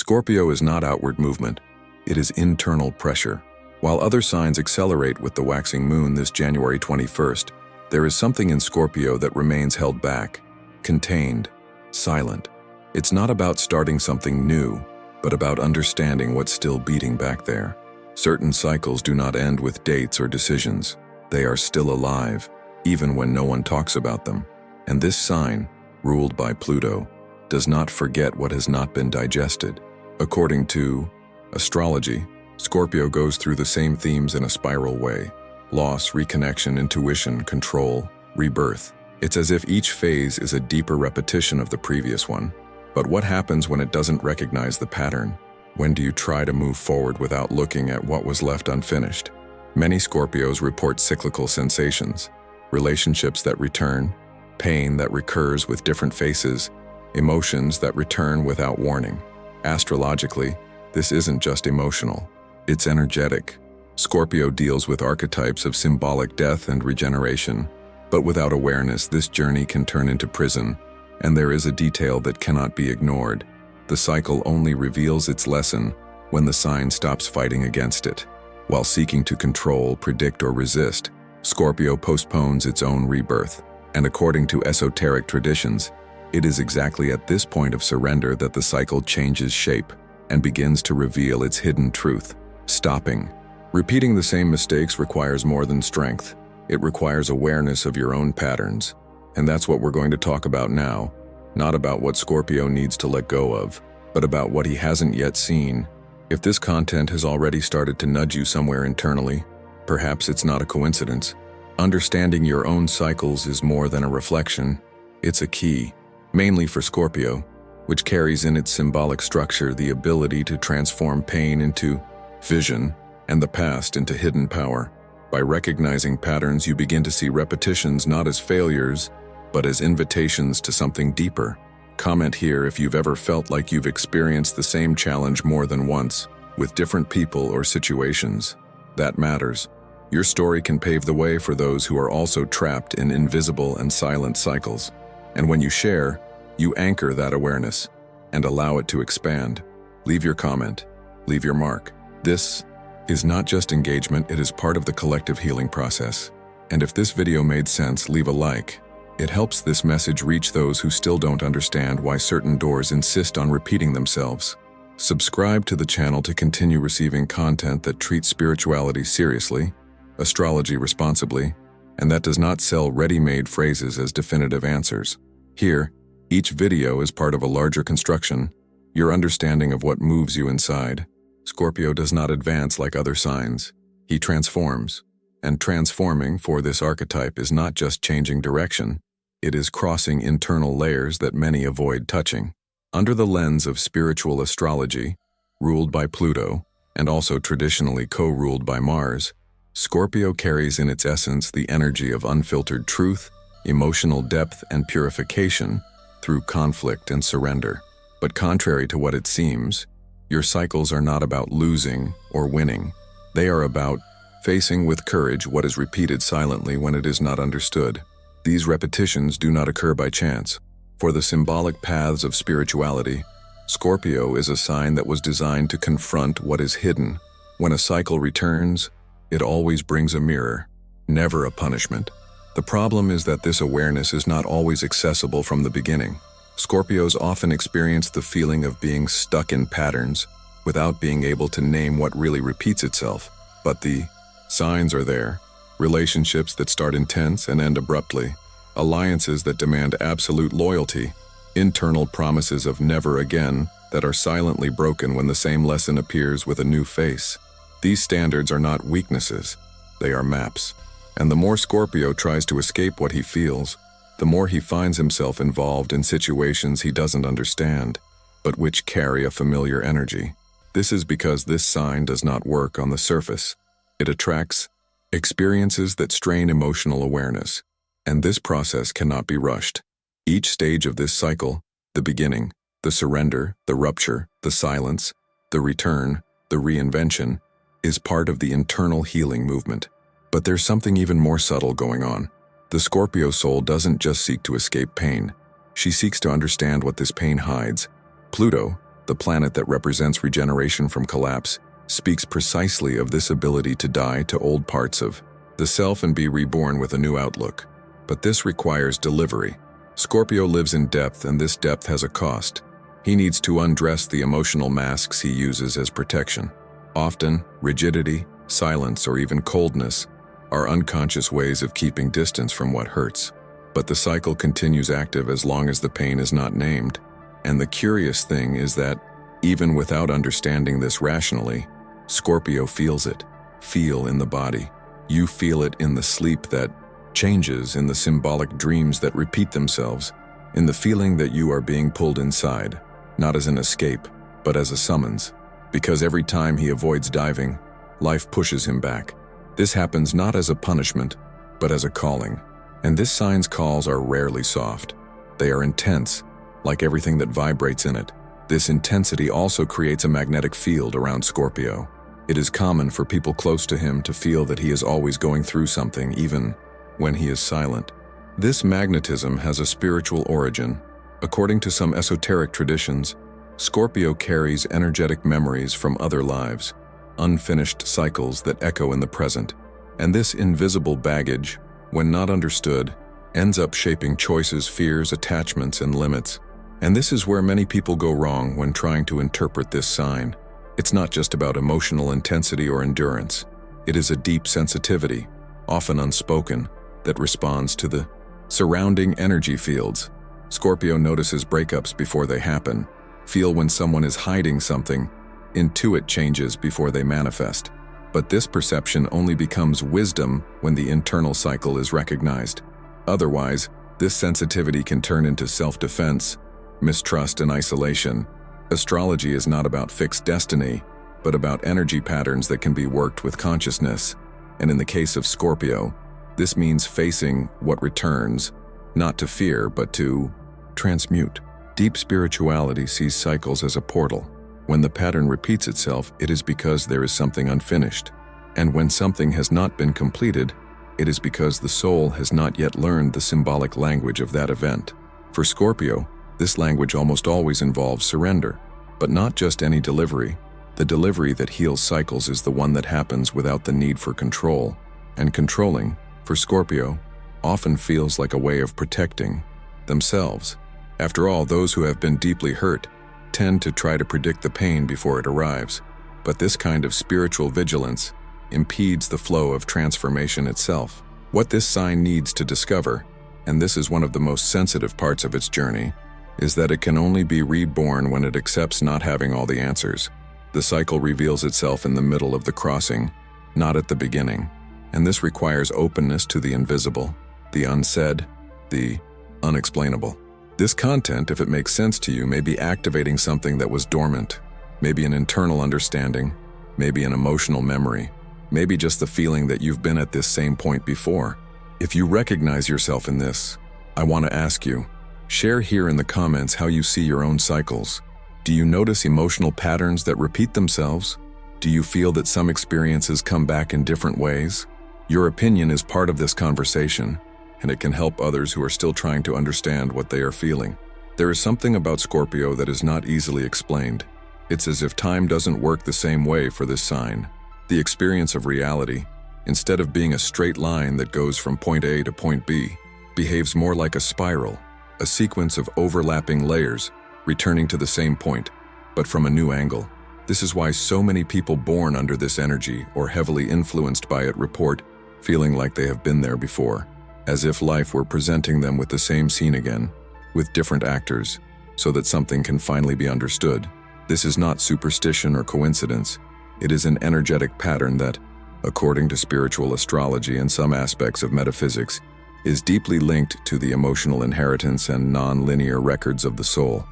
Scorpio is not outward movement, it is internal pressure. While other signs accelerate with the waxing moon this January 21st, there is something in Scorpio that remains held back, contained, silent. It's not about starting something new, but about understanding what's still beating back there. Certain cycles do not end with dates or decisions. They are still alive, even when no one talks about them. And this sign, ruled by Pluto, does not forget what has not been digested. According to astrology, Scorpio goes through the same themes in a spiral way: loss, reconnection, intuition, control, rebirth. It's as if each phase is a deeper repetition of the previous one. But what happens when it doesn't recognize the pattern? When do you try to move forward without looking at what was left unfinished? Many Scorpios report cyclical sensations, relationships that return, pain that recurs with different faces, emotions that return without warning. Astrologically, this isn't just emotional, it's energetic. Scorpio deals with archetypes of symbolic death and regeneration, but without awareness, this journey can turn into prison, and there is a detail that cannot be ignored. The cycle only reveals its lesson when the sign stops fighting against it. While seeking to control, predict, or resist, Scorpio postpones its own rebirth. And according to esoteric traditions, it is exactly at this point of surrender that the cycle changes shape and begins to reveal its hidden truth. Stopping. Repeating the same mistakes requires more than strength. It requires awareness of your own patterns. And that's what we're going to talk about now. Not about what Scorpio needs to let go of, but about what he hasn't yet seen. If this content has already started to nudge you somewhere internally, perhaps it's not a coincidence. Understanding your own cycles is more than a reflection. It's a key, mainly for Scorpio, which carries in its symbolic structure the ability to transform pain into vision and the past into hidden power. By recognizing patterns, you begin to see repetitions not as failures, but as invitations to something deeper. Comment here if you've ever felt like you've experienced the same challenge more than once, with different people or situations. That matters. Your story can pave the way for those who are also trapped in invisible and silent cycles. And when you share, you anchor that awareness and allow it to expand. Leave your comment. Leave your mark. This is not just engagement, it is part of the collective healing process. And if this video made sense, leave a like. It helps this message reach those who still don't understand why certain doors insist on repeating themselves. Subscribe to the channel to continue receiving content that treats spirituality seriously, astrology responsibly, and that does not sell ready-made phrases as definitive answers. Here, each video is part of a larger construction, your understanding of what moves you inside. Scorpio does not advance like other signs. He transforms. And transforming for this archetype is not just changing direction, it is crossing internal layers that many avoid touching. Under the lens of spiritual astrology, ruled by Pluto, and also traditionally co-ruled by Mars, Scorpio carries in its essence the energy of unfiltered truth, emotional depth, and purification through conflict and surrender. But contrary to what it seems, your cycles are not about losing or winning. They are about facing with courage what is repeated silently when it is not understood. These repetitions do not occur by chance. For the symbolic paths of spirituality, Scorpio is a sign that was designed to confront what is hidden. When a cycle returns, it always brings a mirror, never a punishment. The problem is that this awareness is not always accessible from the beginning. Scorpios often experience the feeling of being stuck in patterns without being able to name what really repeats itself. But the signs are there: relationships that start intense and end abruptly, alliances that demand absolute loyalty, internal promises of never again that are silently broken when the same lesson appears with a new face. These standards are not weaknesses, they are maps. And the more Scorpio tries to escape what he feels, the more he finds himself involved in situations he doesn't understand, but which carry a familiar energy. This is because this sign does not work on the surface. It attracts experiences that strain emotional awareness, and this process cannot be rushed. Each stage of this cycle, the beginning, the surrender, the rupture, the silence, the return, the reinvention, is part of the internal healing movement. But there's something even more subtle going on. The Scorpio soul doesn't just seek to escape pain. She seeks to understand what this pain hides. Pluto, the planet that represents regeneration from collapse, speaks precisely of this ability to die to old parts of the self and be reborn with a new outlook. But this requires delivery. Scorpio lives in depth, and this depth has a cost. He needs to undress the emotional masks he uses as protection. Often, rigidity, silence, or even coldness are unconscious ways of keeping distance from what hurts. But the cycle continues active as long as the pain is not named. And the curious thing is that, even without understanding this rationally, Scorpio feels it. Feel in the body. You feel it in the sleep that changes, in the symbolic dreams that repeat themselves, in the feeling that you are being pulled inside, not as an escape, but as a summons. Because every time he avoids diving, life pushes him back. This happens not as a punishment, but as a calling. And this sign's calls are rarely soft. They are intense, like everything that vibrates in it. This intensity also creates a magnetic field around Scorpio. It is common for people close to him to feel that he is always going through something, even when he is silent. This magnetism has a spiritual origin. According to some esoteric traditions, Scorpio carries energetic memories from other lives, unfinished cycles that echo in the present. And this invisible baggage, when not understood, ends up shaping choices, fears, attachments, and limits. And this is where many people go wrong when trying to interpret this sign. It's not just about emotional intensity or endurance. It is a deep sensitivity, often unspoken, that responds to the surrounding energy fields. Scorpio notices breakups before they happen, feel when someone is hiding something, intuit changes before they manifest. But this perception only becomes wisdom when the internal cycle is recognized. Otherwise, this sensitivity can turn into self-defense, mistrust, and isolation. Astrology is not about fixed destiny, but about energy patterns that can be worked with consciousness. And in the case of Scorpio, this means facing what returns, not to fear, but to transmute. Deep spirituality sees cycles as a portal. When the pattern repeats itself, it is because there is something unfinished. And when something has not been completed, it is because the soul has not yet learned the symbolic language of that event. For Scorpio, this language almost always involves surrender, but not just any delivery. The delivery that heals cycles is the one that happens without the need for control. And controlling, for Scorpio, often feels like a way of protecting themselves. After all, those who have been deeply hurt tend to try to predict the pain before it arrives. But this kind of spiritual vigilance impedes the flow of transformation itself. What this sign needs to discover, and this is one of the most sensitive parts of its journey, is that it can only be reborn when it accepts not having all the answers. The cycle reveals itself in the middle of the crossing, not at the beginning. And this requires openness to the invisible, the unsaid, the unexplainable. This content, if it makes sense to you, may be activating something that was dormant, maybe an internal understanding, maybe an emotional memory, maybe just the feeling that you've been at this same point before. If you recognize yourself in this, I want to ask you, share here in the comments how you see your own cycles. Do you notice emotional patterns that repeat themselves? Do you feel that some experiences come back in different ways? Your opinion is part of this conversation, and it can help others who are still trying to understand what they are feeling. There is something about Scorpio that is not easily explained. It's as if time doesn't work the same way for this sign. The experience of reality, instead of being a straight line that goes from point A to point B, behaves more like a spiral, a sequence of overlapping layers, returning to the same point, but from a new angle. This is why so many people born under this energy or heavily influenced by it report feeling like they have been there before, as if life were presenting them with the same scene again, with different actors, so that something can finally be understood. This is not superstition or coincidence. It is an energetic pattern that, according to spiritual astrology and some aspects of metaphysics, is deeply linked to the emotional inheritance and non-linear records of the soul.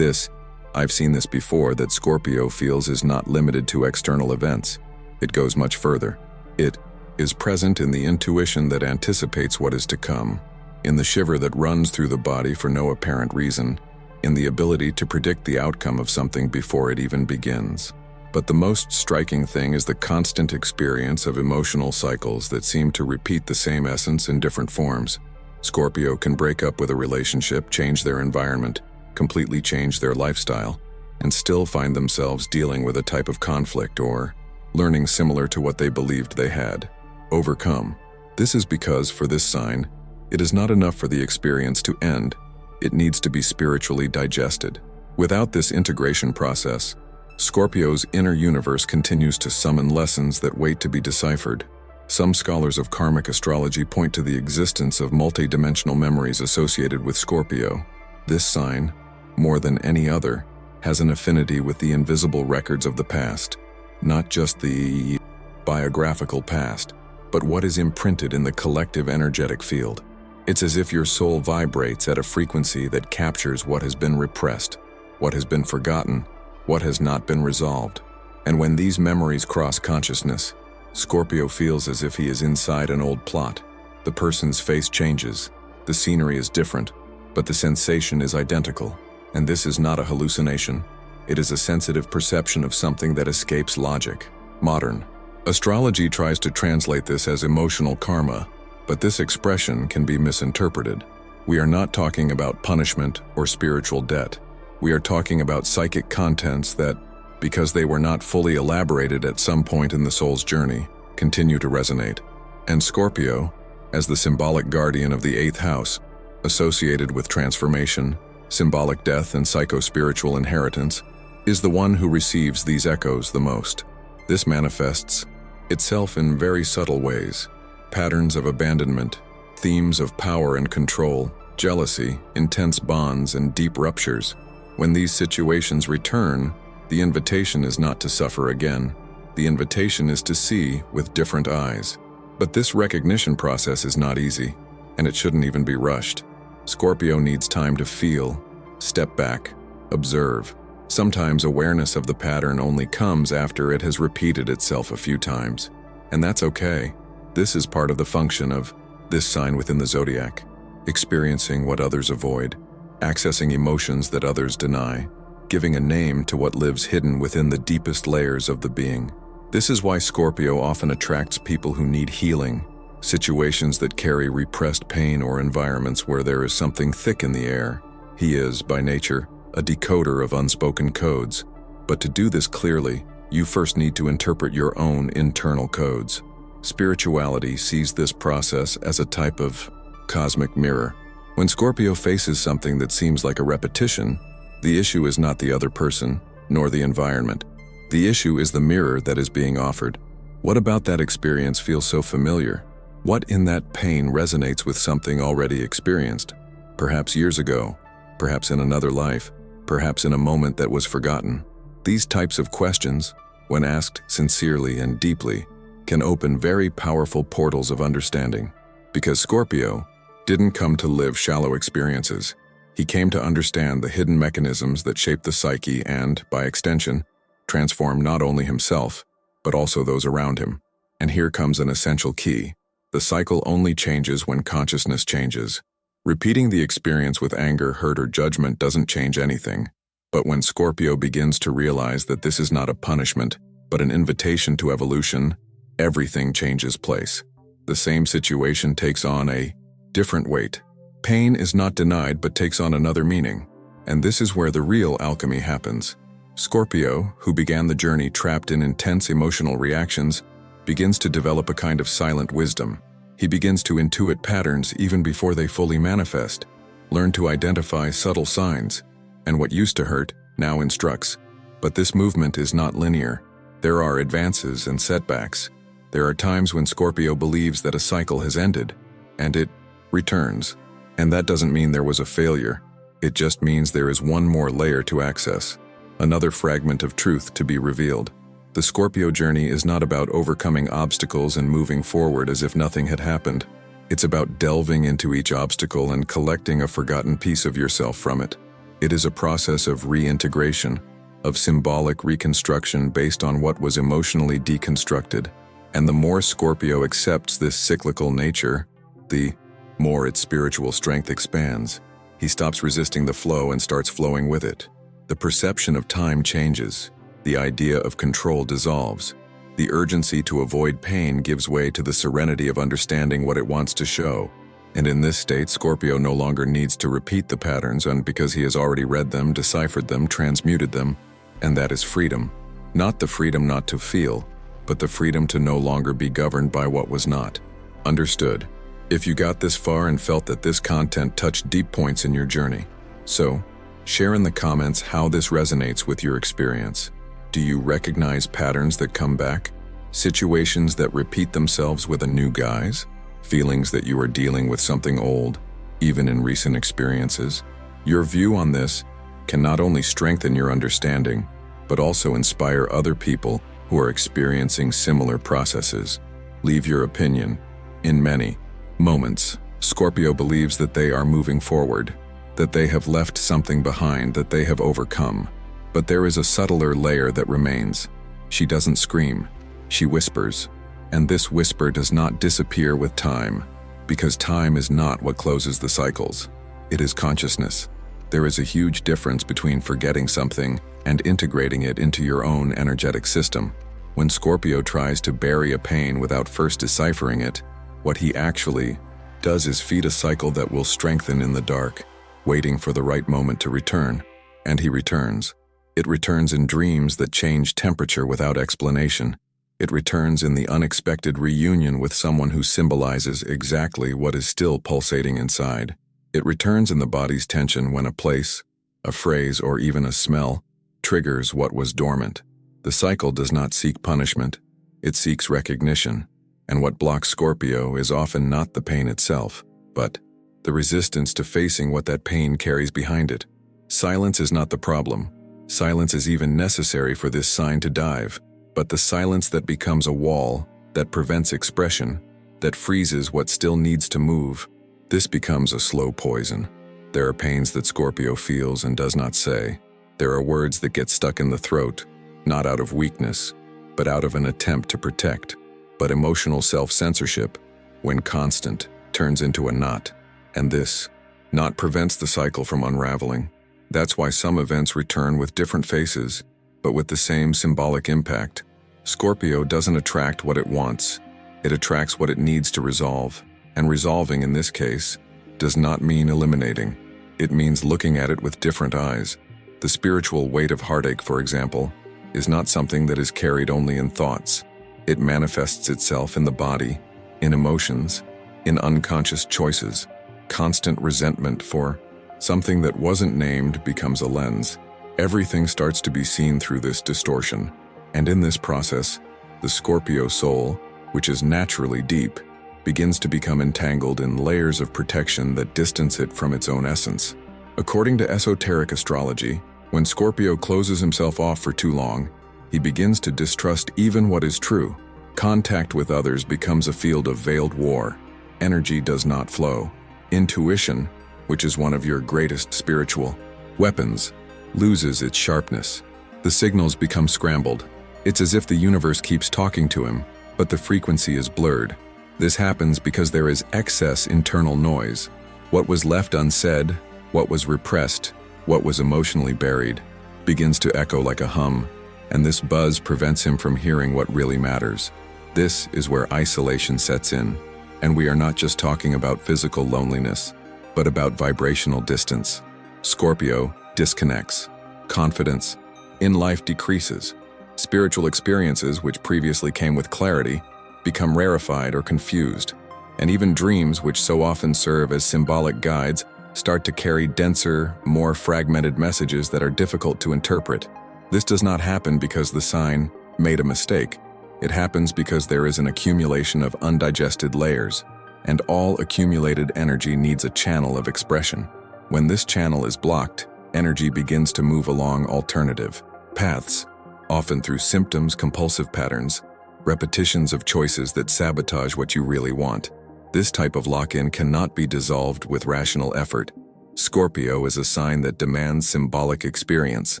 I've seen this before, that Scorpio feels is not limited to external events. It goes much further. It is present in the intuition that anticipates what is to come, in the shiver that runs through the body for no apparent reason, in the ability to predict the outcome of something before it even begins. But the most striking thing is the constant experience of emotional cycles that seem to repeat the same essence in different forms. Scorpio can break up with a relationship, change their environment, completely change their lifestyle, and still find themselves dealing with a type of conflict or learning similar to what they believed they had overcome. This is because, for this sign, it is not enough for the experience to end. It needs to be spiritually digested. Without this integration process, Scorpio's inner universe continues to summon lessons that wait to be deciphered. Some scholars of karmic astrology point to the existence of multidimensional memories associated with Scorpio. This sign, more than any other, has an affinity with the invisible records of the past, not just the biographical past, but what is imprinted in the collective energetic field. It's as if your soul vibrates at a frequency that captures what has been repressed, what has been forgotten, what has not been resolved. And when these memories cross consciousness, Scorpio feels as if he is inside an old plot. The person's face changes, the scenery is different, but the sensation is identical. And this is not a hallucination. It is a sensitive perception of something that escapes logic. Modern astrology tries to translate this as emotional karma, but this expression can be misinterpreted. We are not talking about punishment or spiritual debt. We are talking about psychic contents that, because they were not fully elaborated at some point in the soul's journey, continue to resonate. And Scorpio, as the symbolic guardian of the 8th house, associated with transformation, symbolic death, and psycho-spiritual inheritance, is the one who receives these echoes the most. This manifests itself in very subtle ways: patterns of abandonment, themes of power and control, jealousy, intense bonds, and deep ruptures. When these situations return, the invitation is not to suffer again. The invitation is to see with different eyes. But this recognition process is not easy, and it shouldn't even be rushed. Scorpio needs time to feel, step back, observe. Sometimes awareness of the pattern only comes after it has repeated itself a few times. And that's okay. This is part of the function of this sign within the zodiac: experiencing what others avoid, accessing emotions that others deny, giving a name to what lives hidden within the deepest layers of the being. This is why Scorpio often attracts people who need healing, situations that carry repressed pain, or environments where there is something thick in the air. He is, by nature, a decoder of unspoken codes. But to do this clearly, you first need to interpret your own internal codes. Spirituality sees this process as a type of cosmic mirror. When Scorpio faces something that seems like a repetition, the issue is not the other person, nor the environment. The issue is the mirror that is being offered. What about that experience feels so familiar? What in that pain resonates with something already experienced? Perhaps years ago, perhaps in another life, perhaps in a moment that was forgotten. These types of questions, when asked sincerely and deeply, can open very powerful portals of understanding. Because Scorpio didn't come to live shallow experiences. He came to understand the hidden mechanisms that shape the psyche and, by extension, transform not only himself, but also those around him. And here comes an essential key. The cycle only changes when consciousness changes. Repeating the experience with anger, hurt, or judgment doesn't change anything. But when Scorpio begins to realize that this is not a punishment, but an invitation to evolution, everything changes place. The same situation takes on a different weight. Pain is not denied but takes on another meaning. And this is where the real alchemy happens. Scorpio, who began the journey trapped in intense emotional reactions, begins to develop a kind of silent wisdom. He begins to intuit patterns even before they fully manifest, learn to identify subtle signs, and what used to hurt now instructs. But this movement is not linear. There are advances and setbacks. There are times when Scorpio believes that a cycle has ended, and it returns. And that doesn't mean there was a failure. It just means there is one more layer to access, another fragment of truth to be revealed. The Scorpio journey is not about overcoming obstacles and moving forward as if nothing had happened. It's about delving into each obstacle and collecting a forgotten piece of yourself from it. It is a process of reintegration, of symbolic reconstruction based on what was emotionally deconstructed. And the more Scorpio accepts this cyclical nature, the more its spiritual strength expands. He stops resisting the flow and starts flowing with it. The perception of time changes. The idea of control dissolves. The urgency to avoid pain gives way to the serenity of understanding what it wants to show. And in this state, Scorpio no longer needs to repeat the patterns, and because he has already read them, deciphered them, transmuted them, and that is freedom. Not the freedom not to feel, but the freedom to no longer be governed by what was not. Understood? If you got this far and felt that this content touched deep points in your journey, so share in the comments how this resonates with your experience. Do you recognize patterns that come back? Situations that repeat themselves with a new guise? Feelings that you are dealing with something old, even in recent experiences? Your view on this can not only strengthen your understanding, but also inspire other people who are experiencing similar processes. Leave your opinion. In many moments, Scorpio believes that they are moving forward, that they have left something behind, that they have overcome. But there is a subtler layer that remains. She doesn't scream, she whispers. And this whisper does not disappear with time, because time is not what closes the cycles. It is consciousness. There is a huge difference between forgetting something and integrating it into your own energetic system. When Scorpio tries to bury a pain without first deciphering it, what he actually does is feed a cycle that will strengthen in the dark, waiting for the right moment to return. And he returns. It returns in dreams that change temperature without explanation. It returns in the unexpected reunion with someone who symbolizes exactly what is still pulsating inside. It returns in the body's tension when a place, a phrase, or even a smell triggers what was dormant. The cycle does not seek punishment, it seeks recognition. And what blocks Scorpio is often not the pain itself, but the resistance to facing what that pain carries behind it. Silence is not the problem. Silence is even necessary for this sign to dive. But the silence that becomes a wall, that prevents expression, that freezes what still needs to move, this becomes a slow poison. There are pains that Scorpio feels and does not say. There are words that get stuck in the throat, not out of weakness, but out of an attempt to protect. But emotional self-censorship, when constant, turns into a knot. And this knot prevents the cycle from unraveling. That's why some events return with different faces, but with the same symbolic impact. Scorpio doesn't attract what it wants. It attracts what it needs to resolve. And resolving, in this case, does not mean eliminating. It means looking at it with different eyes. The spiritual weight of heartache, for example, is not something that is carried only in thoughts. It manifests itself in the body, in emotions, in unconscious choices. Constant resentment for something that wasn't named becomes a lens. Everything starts to be seen through this distortion. And in this process, the Scorpio soul, which is naturally deep, begins to become entangled in layers of protection that distance it from its own essence. According to esoteric astrology, when Scorpio closes himself off for too long, he begins to distrust even what is true. Contact with others becomes a field of veiled war. Energy does not flow. Intuition, which is one of your greatest spiritual weapons, loses its sharpness. The signals become scrambled. It's as if the universe keeps talking to him, but the frequency is blurred. This happens because there is excess internal noise. What was left unsaid, what was repressed, what was emotionally buried, begins to echo like a hum, and this buzz prevents him from hearing what really matters. This is where isolation sets in, and we are not just talking about physical loneliness, but about vibrational distance. Scorpio disconnects. Confidence in life decreases. Spiritual experiences, which previously came with clarity, become rarefied or confused. And even dreams, which so often serve as symbolic guides, start to carry denser, more fragmented messages that are difficult to interpret. This does not happen because the sign made a mistake. It happens because there is an accumulation of undigested layers, and all accumulated energy needs a channel of expression. When this channel is blocked, energy begins to move along alternative paths, often through symptoms, compulsive patterns, repetitions of choices that sabotage what you really want. This type of lock-in cannot be dissolved with rational effort. Scorpio is a sign that demands symbolic experience.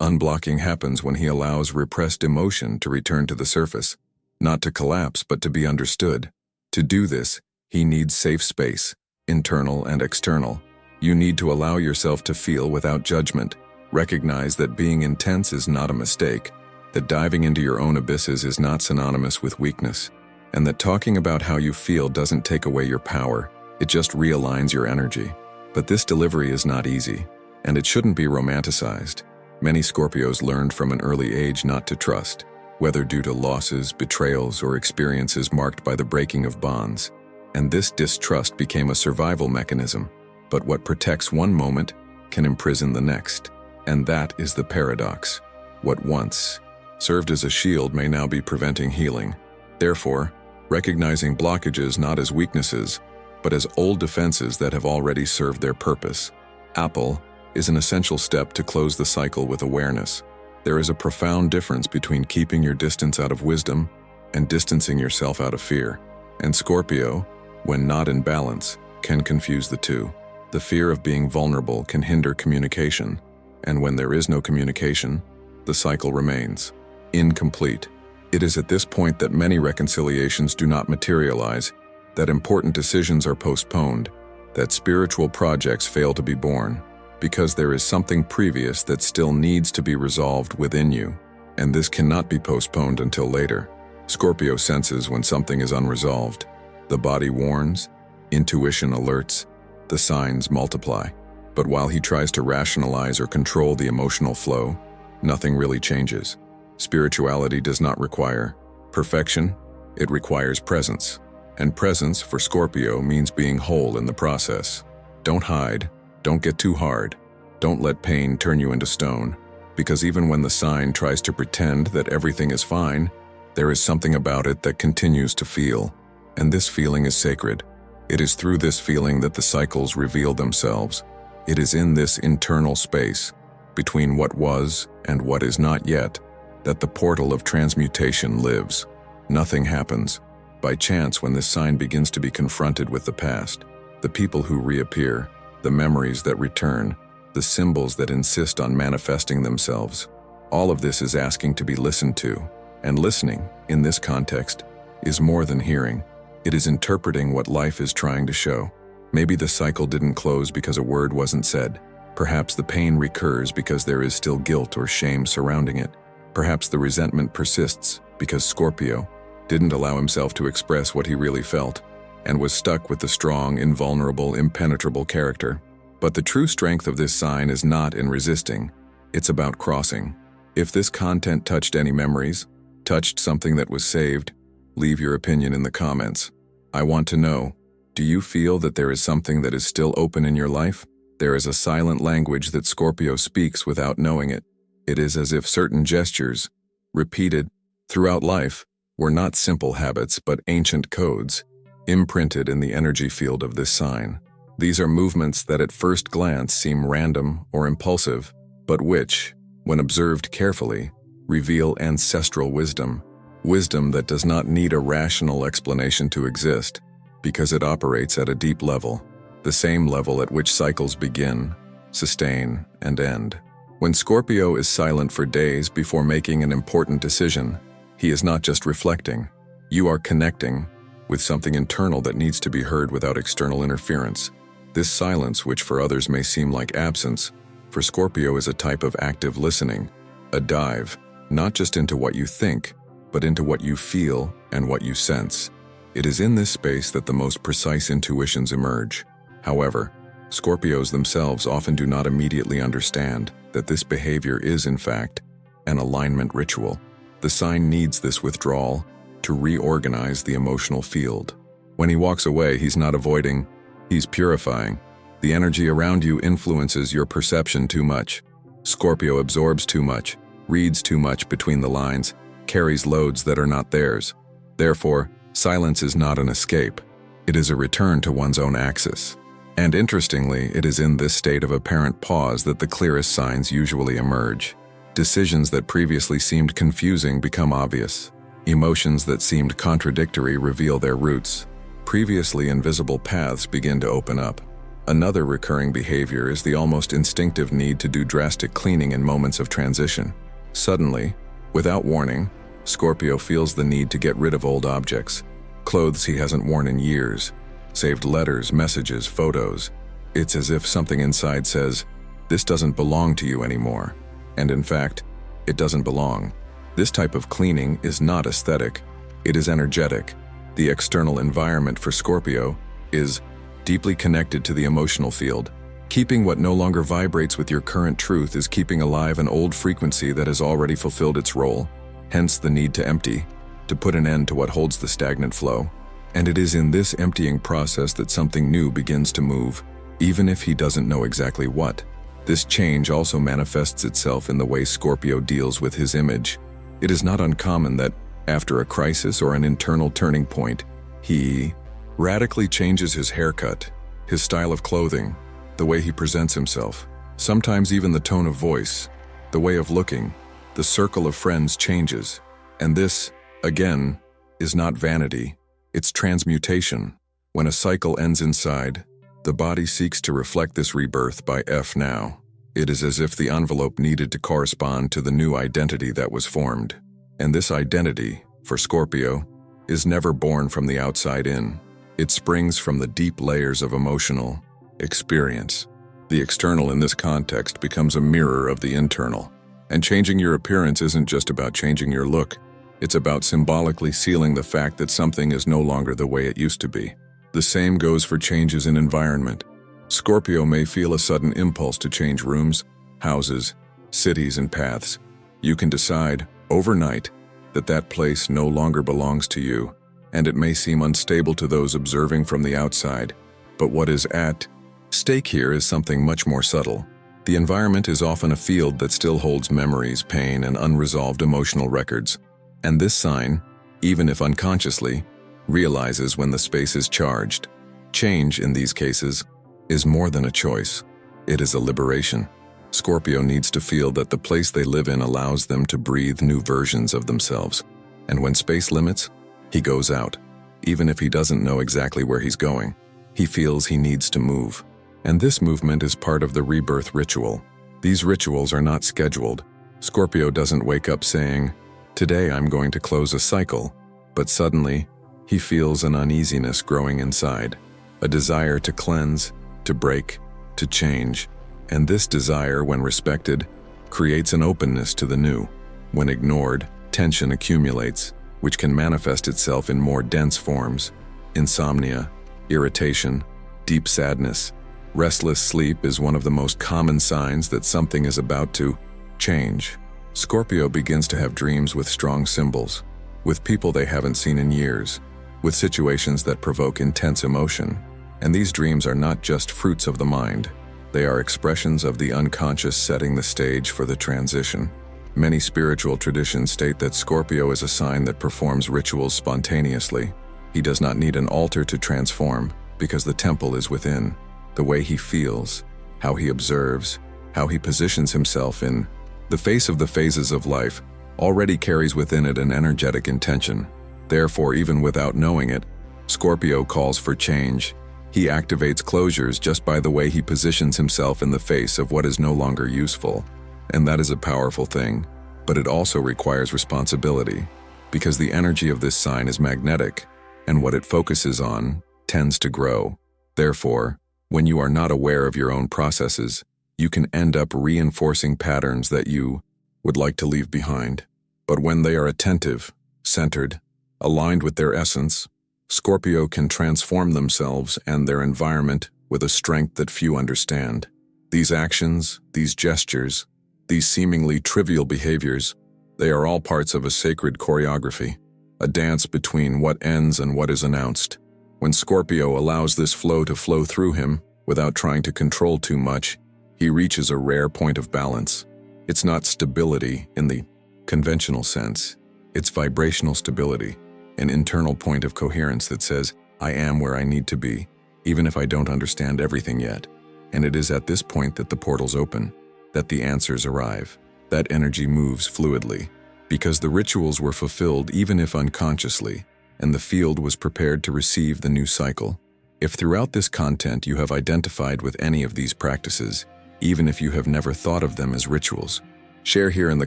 Unblocking happens when he allows repressed emotion to return to the surface, not to collapse but to be understood. To do this, he needs safe space, internal and external. You need to allow yourself to feel without judgment. Recognize that being intense is not a mistake, that diving into your own abysses is not synonymous with weakness, and that talking about how you feel doesn't take away your power, It just realigns your energy. But this delivery is not easy, and it shouldn't be romanticized. Many Scorpios learned from an early age not to trust, whether due to losses, betrayals, or experiences marked by the breaking of bonds. And this distrust became a survival mechanism. But what protects one moment can imprison the next. And that is the paradox. What once served as a shield may now be preventing healing. Therefore, recognizing blockages not as weaknesses, but as old defenses that have already served their purpose. Apple is an essential step to close the cycle with awareness. There is a profound difference between keeping your distance out of wisdom and distancing yourself out of fear. And Scorpio, when not in balance, can confuse the two. The fear of being vulnerable can hinder communication, and when there is no communication, the cycle remains incomplete. It is at this point that many reconciliations do not materialize, that important decisions are postponed, that spiritual projects fail to be born, because there is something previous that still needs to be resolved within you, and this cannot be postponed until later. Scorpio senses when something is unresolved. The body warns, intuition alerts, the signs multiply. But while he tries to rationalize or control the emotional flow, nothing really changes. Spirituality does not require perfection, it requires presence. And presence for Scorpio means being whole in the process. Don't hide, don't get too hard, don't let pain turn you into stone, because even when the sign tries to pretend that everything is fine, there is something about it that continues to feel, and this feeling is sacred. It is through this feeling that the cycles reveal themselves. It is in this internal space, between what was and what is not yet, that the portal of transmutation lives. Nothing happens by chance when this sign begins to be confronted with the past. The people who reappear, the memories that return, the symbols that insist on manifesting themselves. All of this is asking to be listened to, and listening, in this context, is more than hearing. It is interpreting what life is trying to show. Maybe the cycle didn't close because a word wasn't said. Perhaps the pain recurs because there is still guilt or shame surrounding it. Perhaps the resentment persists because Scorpio didn't allow himself to express what he really felt, and was stuck with the strong, invulnerable, impenetrable character. But the true strength of this sign is not in resisting, it's about crossing. If this content touched any memories, touched something that was saved, leave your opinion in the comments. I want to know, do you feel that there is something that is still open in your life? There is a silent language that Scorpio speaks without knowing it. It is as if certain gestures, repeated throughout life, were not simple habits but ancient codes, imprinted in the energy field of this sign. These are movements that at first glance seem random or impulsive, but which, when observed carefully, reveal ancestral wisdom. Wisdom that does not need a rational explanation to exist, because it operates at a deep level, the same level at which cycles begin, sustain, and end. When Scorpio is silent for days before making an important decision, he is not just reflecting. You are connecting with something internal that needs to be heard without external interference. This silence, which for others may seem like absence, for Scorpio is a type of active listening, a dive, not just into what you think, but into what you feel and what you sense. It is in this space that the most precise intuitions emerge. However, Scorpios themselves often do not immediately understand that this behavior is, in fact, an alignment ritual. The sign needs this withdrawal to reorganize the emotional field. When he walks away, he's not avoiding, he's purifying. The energy around you influences your perception too much. Scorpio absorbs too much, reads too much between the lines, carries loads that are not theirs. Therefore, silence is not an escape. It is a return to one's own axis. And interestingly, it is in this state of apparent pause that the clearest signs usually emerge. Decisions that previously seemed confusing become obvious. Emotions that seemed contradictory reveal their roots. Previously invisible paths begin to open up. Another recurring behavior is the almost instinctive need to do drastic cleaning in moments of transition. Suddenly, without warning, Scorpio feels the need to get rid of old objects, clothes he hasn't worn in years, saved letters, messages, photos. It's as if something inside says, "This doesn't belong to you anymore." And in fact, it doesn't belong. This type of cleaning is not aesthetic, it is energetic. The external environment for Scorpio is deeply connected to the emotional field. Keeping what no longer vibrates with your current truth is keeping alive an old frequency that has already fulfilled its role, hence the need to empty, to put an end to what holds the stagnant flow. And it is in this emptying process that something new begins to move, even if he doesn't know exactly what. This change also manifests itself in the way Scorpio deals with his image. It is not uncommon that, after a crisis or an internal turning point, he radically changes his haircut, his style of clothing, the way he presents himself, sometimes even the tone of voice, the way of looking, the circle of friends changes. And this, again, is not vanity, it's transmutation. When a cycle ends inside, the body seeks to reflect this rebirth by now. It is as if the envelope needed to correspond to the new identity that was formed. And this identity, for Scorpio, is never born from the outside in. It springs from the deep layers of emotional experience. The external in this context becomes a mirror of the internal. And changing your appearance isn't just about changing your look. It's about symbolically sealing the fact that something is no longer the way it used to be. The same goes for changes in environment. Scorpio may feel a sudden impulse to change rooms, houses, cities, and paths. You can decide, overnight, that that place no longer belongs to you, and it may seem unstable to those observing from the outside. But what is at stake here is something much more subtle. The environment is often a field that still holds memories, pain, and unresolved emotional records. And this sign, even if unconsciously, realizes when the space is charged. Change, in these cases, is more than a choice. It is a liberation. Scorpio needs to feel that the place they live in allows them to breathe new versions of themselves. And when space limits, he goes out. Even if he doesn't know exactly where he's going, he feels he needs to move. And this movement is part of the rebirth ritual. These rituals are not scheduled. Scorpio doesn't wake up saying, "Today I'm going to close a cycle," but suddenly, he feels an uneasiness growing inside, a desire to cleanse, to break, to change. And this desire, when respected, creates an openness to the new. When ignored, tension accumulates, which can manifest itself in more dense forms: insomnia, irritation, deep sadness. Restless sleep is one of the most common signs that something is about to change. Scorpio begins to have dreams with strong symbols, with people they haven't seen in years, with situations that provoke intense emotion. And these dreams are not just fruits of the mind. They are expressions of the unconscious setting the stage for the transition. Many spiritual traditions state that Scorpio is a sign that performs rituals spontaneously. He does not need an altar to transform, because the temple is within. The way he feels, how he observes, how he positions himself in the face of the phases of life already carries within it an energetic intention. Therefore, even without knowing it, Scorpio calls for change. He activates closures just by the way he positions himself in the face of what is no longer useful. And that is a powerful thing, but it also requires responsibility, because the energy of this sign is magnetic, and what it focuses on tends to grow. Therefore, when you are not aware of your own processes, you can end up reinforcing patterns that you would like to leave behind. But when they are attentive, centered, aligned with their essence, Scorpio can transform themselves and their environment with a strength that few understand. These actions, these gestures, these seemingly trivial behaviors, they are all parts of a sacred choreography, a dance between what ends and what is announced. When Scorpio allows this flow to flow through him, without trying to control too much, he reaches a rare point of balance. It's not stability in the conventional sense. It's vibrational stability, an internal point of coherence that says, I am where I need to be, even if I don't understand everything yet. And it is at this point that the portals open, that the answers arrive. That energy moves fluidly, because the rituals were fulfilled even if unconsciously, and the field was prepared to receive the new cycle. If throughout this content you have identified with any of these practices, even if you have never thought of them as rituals, share here in the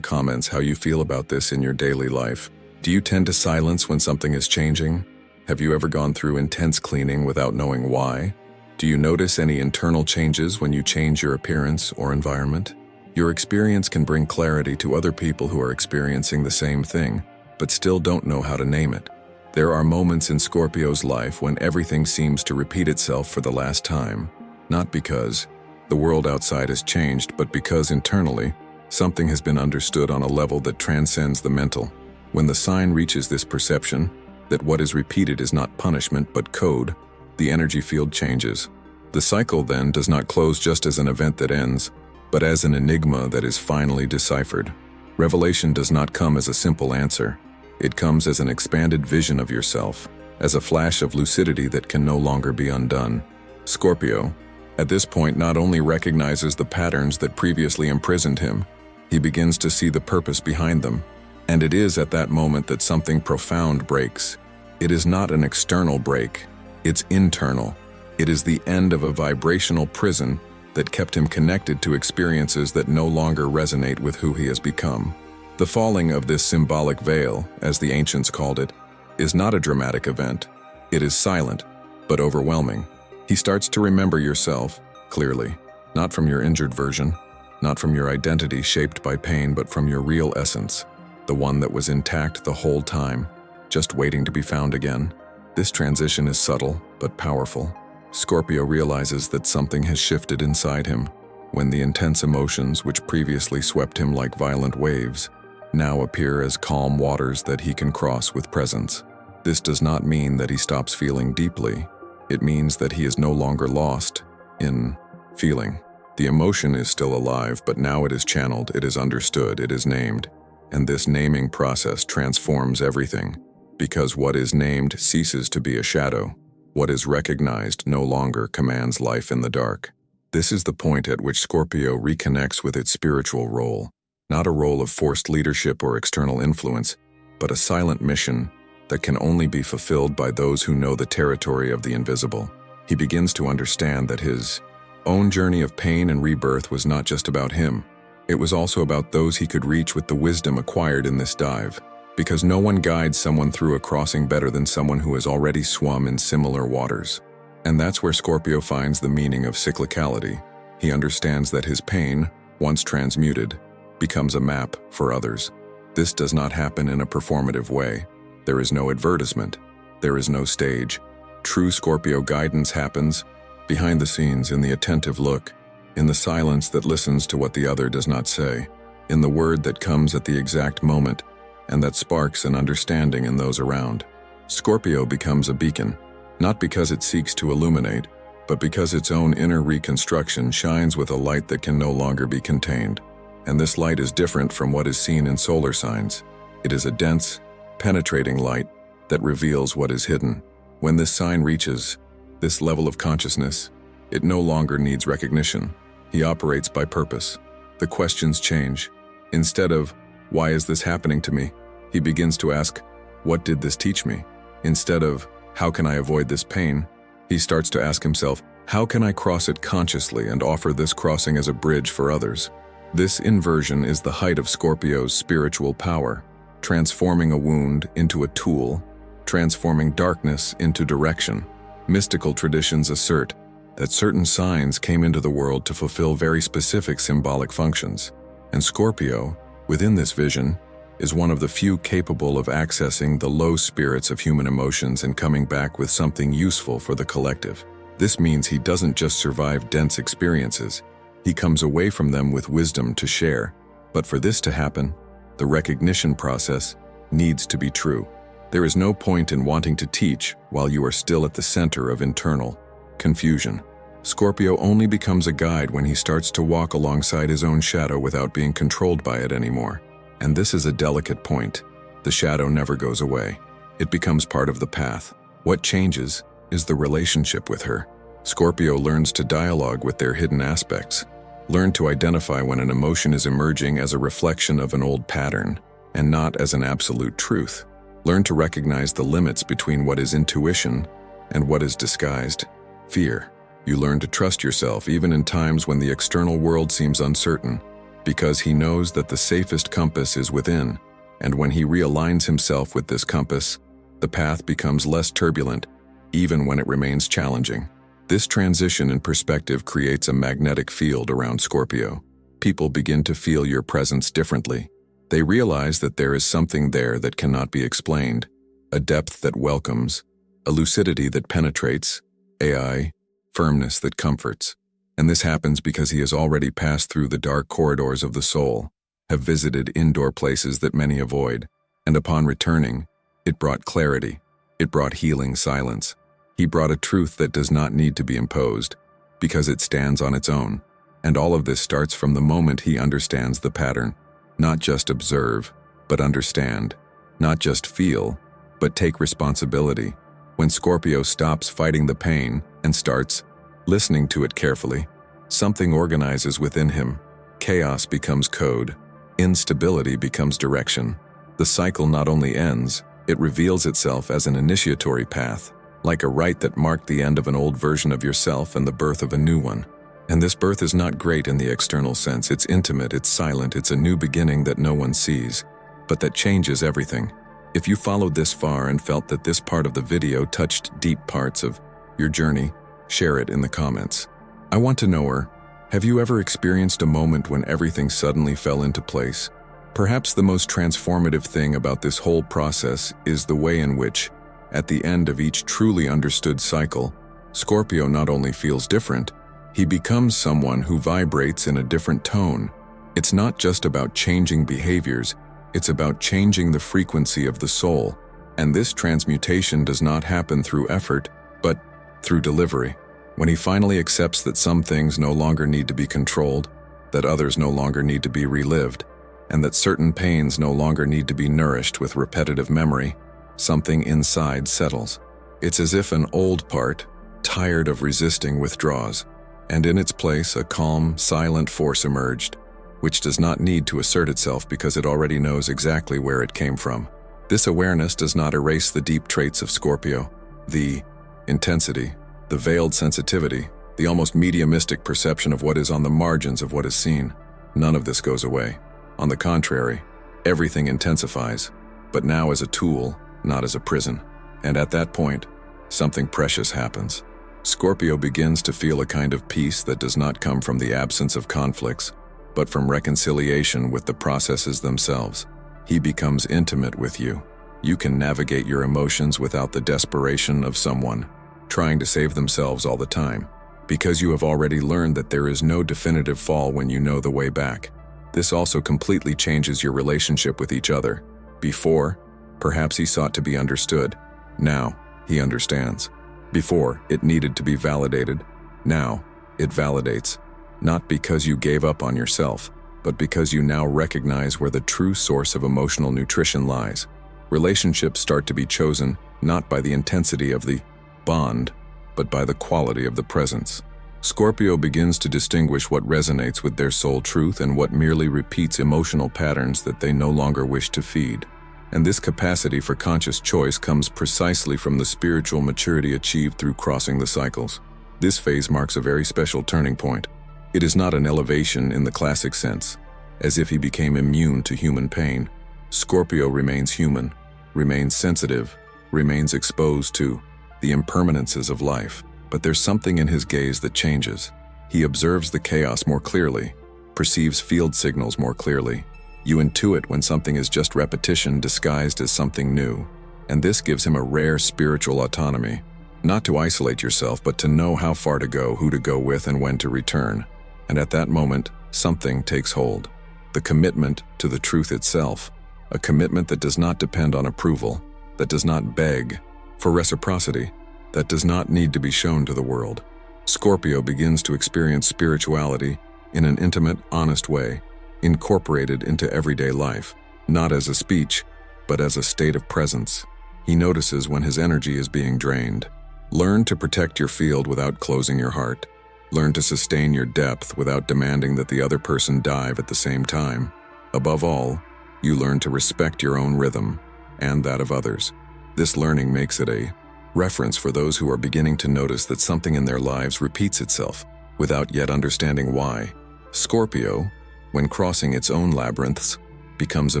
comments how you feel about this in your daily life. Do you tend to silence when something is changing? Have you ever gone through intense cleaning without knowing why? Do you notice any internal changes when you change your appearance or environment? Your experience can bring clarity to other people who are experiencing the same thing, but still don't know how to name it. There are moments in Scorpio's life when everything seems to repeat itself for the last time, not because the world outside has changed, but because internally, something has been understood on a level that transcends the mental. When the sign reaches this perception, that what is repeated is not punishment but code, the energy field changes. The cycle then does not close just as an event that ends, but as an enigma that is finally deciphered. Revelation does not come as a simple answer. It comes as an expanded vision of yourself, as a flash of lucidity that can no longer be undone. Scorpio, at this point, not only recognizes the patterns that previously imprisoned him, he begins to see the purpose behind them. And it is at that moment that something profound breaks. It is not an external break, it's internal. It is the end of a vibrational prison that kept him connected to experiences that no longer resonate with who he has become. The falling of this symbolic veil, as the ancients called it, is not a dramatic event. It is silent, but overwhelming. He starts to remember yourself, clearly, not from your injured version, not from your identity shaped by pain, but from your real essence, the one that was intact the whole time, just waiting to be found again. This transition is subtle, but powerful. Scorpio realizes that something has shifted inside him, when the intense emotions which previously swept him like violent waves now appear as calm waters that he can cross with presence. This does not mean that he stops feeling deeply. It means that he is no longer lost in feeling. The emotion is still alive, but now it is channeled, it is understood, it is named. And this naming process transforms everything, because what is named ceases to be a shadow. What is recognized no longer commands life in the dark. This is the point at which Scorpio reconnects with its spiritual role, not a role of forced leadership or external influence, but a silent mission that can only be fulfilled by those who know the territory of the invisible. He begins to understand that his own journey of pain and rebirth was not just about him. It was also about those he could reach with the wisdom acquired in this dive, because no one guides someone through a crossing better than someone who has already swum in similar waters. And that's where Scorpio finds the meaning of cyclicality. He understands that his pain, once transmuted, becomes a map for others. This does not happen in a performative way. There is no advertisement. There is no stage. True Scorpio guidance happens behind the scenes, in the attentive look, in the silence that listens to what the other does not say, in the word that comes at the exact moment and that sparks an understanding in those around. Scorpio becomes a beacon, not because it seeks to illuminate, but because its own inner reconstruction shines with a light that can no longer be contained. And this light is different from what is seen in solar signs. It is a dense, penetrating light that reveals what is hidden. When this sign reaches this level of consciousness, it no longer needs recognition. He operates by purpose. The questions change. Instead of, "Why is this happening to me?" he begins to ask, "What did this teach me?" Instead of, "How can I avoid this pain?" he starts to ask himself, "How can I cross it consciously and offer this crossing as a bridge for others?" This inversion is the height of Scorpio's spiritual power, transforming a wound into a tool, transforming darkness into direction. Mystical traditions assert that certain signs came into the world to fulfill very specific symbolic functions, and Scorpio, within this vision, is one of the few capable of accessing the low spirits of human emotions and coming back with something useful for the collective. This means he doesn't just survive dense experiences, he comes away from them with wisdom to share. But for this to happen, the recognition process needs to be true. There is no point in wanting to teach while you are still at the center of internal confusion. Scorpio only becomes a guide when he starts to walk alongside his own shadow without being controlled by it anymore. And this is a delicate point. The shadow never goes away. It becomes part of the path. What changes is the relationship with her. Scorpio learns to dialogue with their hidden aspects, learn to identify when an emotion is emerging as a reflection of an old pattern and not as an absolute truth. Learn to recognize the limits between what is intuition and what is disguised fear. You learn to trust yourself even in times when the external world seems uncertain, because he knows that the safest compass is within, and when he realigns himself with this compass, the path becomes less turbulent, even when it remains challenging. This transition in perspective creates a magnetic field around Scorpio. People begin to feel your presence differently. They realize that there is something there that cannot be explained, a depth that welcomes, a lucidity that penetrates, AI, firmness that comforts. And this happens because he has already passed through the dark corridors of the soul, have visited indoor places that many avoid, and upon returning, it brought clarity, it brought healing silence. He brought a truth that does not need to be imposed, because it stands on its own. And all of this starts from the moment he understands the pattern. Not just observe, but understand. Not just feel, but take responsibility. When Scorpio stops fighting the pain and starts listening to it carefully, something organizes within him. Chaos becomes code. Instability becomes direction. The cycle not only ends, it reveals itself as an initiatory path, like a rite that marked the end of an old version of yourself and the birth of a new one. And this birth is not great in the external sense. It's intimate, it's silent, it's a new beginning that no one sees, but that changes everything. If you followed this far and felt that this part of the video touched deep parts of your journey, share it in the comments. I want to know her. Have you ever experienced a moment when everything suddenly fell into place? Perhaps the most transformative thing about this whole process is the way in which, at the end of each truly understood cycle, Scorpio not only feels different, he becomes someone who vibrates in a different tone. It's not just about changing behaviors, it's about changing the frequency of the soul. And this transmutation does not happen through effort, but through delivery. When he finally accepts that some things no longer need to be controlled, that others no longer need to be relived, and that certain pains no longer need to be nourished with repetitive memory, something inside settles. It's as if an old part, tired of resisting, withdraws, and in its place a calm, silent force emerged, which does not need to assert itself because it already knows exactly where it came from. This awareness does not erase the deep traits of Scorpio, the intensity, the veiled sensitivity, the almost mediumistic perception of what is on the margins of what is seen. None of this goes away. On the contrary, everything intensifies, but now as a tool, not as a prison. And at that point, something precious happens. Scorpio begins to feel a kind of peace that does not come from the absence of conflicts, but from reconciliation with the processes themselves. He becomes intimate with you. You can navigate your emotions without the desperation of someone trying to save themselves all the time, because you have already learned that there is no definitive fall when you know the way back. This also completely changes your relationship with each other. Before, perhaps he sought to be understood. Now, he understands. Before, it needed to be validated. Now, it validates. Not because you gave up on yourself, but because you now recognize where the true source of emotional nutrition lies. Relationships start to be chosen not by the intensity of the bond, but by the quality of the presence. Scorpio begins to distinguish what resonates with their soul truth and what merely repeats emotional patterns that they no longer wish to feed. And this capacity for conscious choice comes precisely from the spiritual maturity achieved through crossing the cycles. This phase marks a very special turning point. It is not an elevation in the classic sense, as if he became immune to human pain. Scorpio remains human, remains sensitive, remains exposed to the impermanences of life. But there's something in his gaze that changes. He observes the chaos more clearly, perceives field signals more clearly. You intuit when something is just repetition disguised as something new. And this gives him a rare spiritual autonomy. Not to isolate yourself, but to know how far to go, who to go with, and when to return. And at that moment, something takes hold. The commitment to the truth itself. A commitment that does not depend on approval, that does not beg for reciprocity, that does not need to be shown to the world. Scorpio begins to experience spirituality in an intimate, honest way, incorporated into everyday life, not as a speech, but as a state of presence. He notices when his energy is being drained. Learn to protect your field without closing your heart. Learn to sustain your depth without demanding that the other person dive at the same time. Above all, you learn to respect your own rhythm and that of others. This learning makes it a reference for those who are beginning to notice that something in their lives repeats itself without yet understanding why. Scorpio, when crossing its own labyrinths, becomes a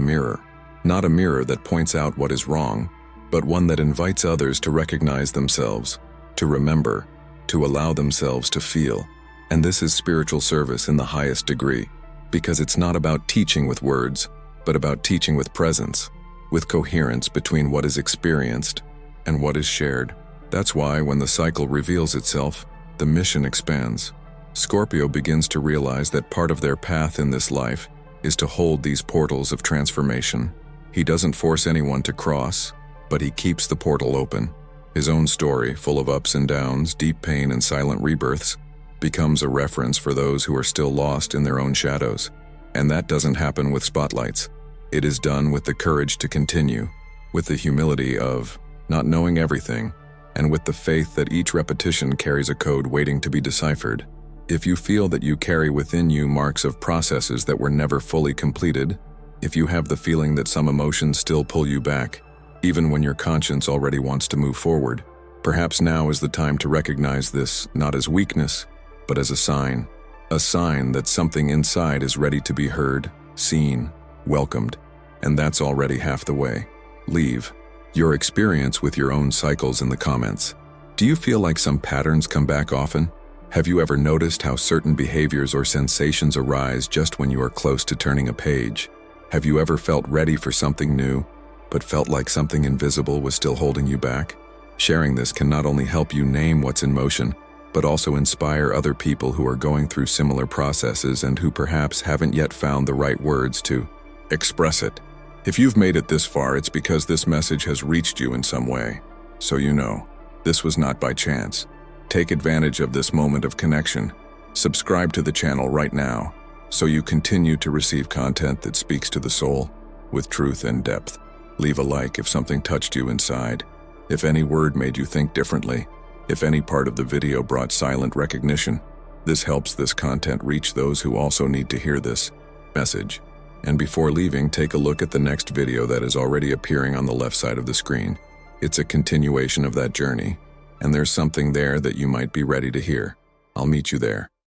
mirror. Not a mirror that points out what is wrong, but one that invites others to recognize themselves, to remember, to allow themselves to feel. And this is spiritual service in the highest degree, because it's not about teaching with words, but about teaching with presence. with coherence between what is experienced and what is shared. That's why when the cycle reveals itself, the mission expands. Scorpio begins to realize that part of their path in this life is to hold these portals of transformation. He doesn't force anyone to cross, but he keeps the portal open. His own story, full of ups and downs, deep pain and silent rebirths, becomes a reference for those who are still lost in their own shadows. And that doesn't happen with spotlights. It is done with the courage to continue, with the humility of not knowing everything, and with the faith that each repetition carries a code waiting to be deciphered. If you feel that you carry within you marks of processes that were never fully completed, if you have the feeling that some emotions still pull you back, even when your conscience already wants to move forward, perhaps now is the time to recognize this not as weakness, but as a sign that something inside is ready to be heard, seen, welcomed, and that's already half the way. Leave your experience with your own cycles in the comments. Do you feel like some patterns come back often? Have you ever noticed how certain behaviors or sensations arise just when you are close to turning a page? Have you ever felt ready for something new, but felt like something invisible was still holding you back? Sharing this can not only help you name what's in motion, but also inspire other people who are going through similar processes and who perhaps haven't yet found the right words to express it. If you've made it this far, it's because this message has reached you in some way. So you know, this was not by chance. Take advantage of this moment of connection. Subscribe to the channel right now, so you continue to receive content that speaks to the soul with truth and depth. Leave a like if something touched you inside, if any word made you think differently, if any part of the video brought silent recognition. This helps this content reach those who also need to hear this message. And before leaving, take a look at the next video that is already appearing on the left side of the screen. It's a continuation of that journey, and there's something there that you might be ready to hear. I'll meet you there.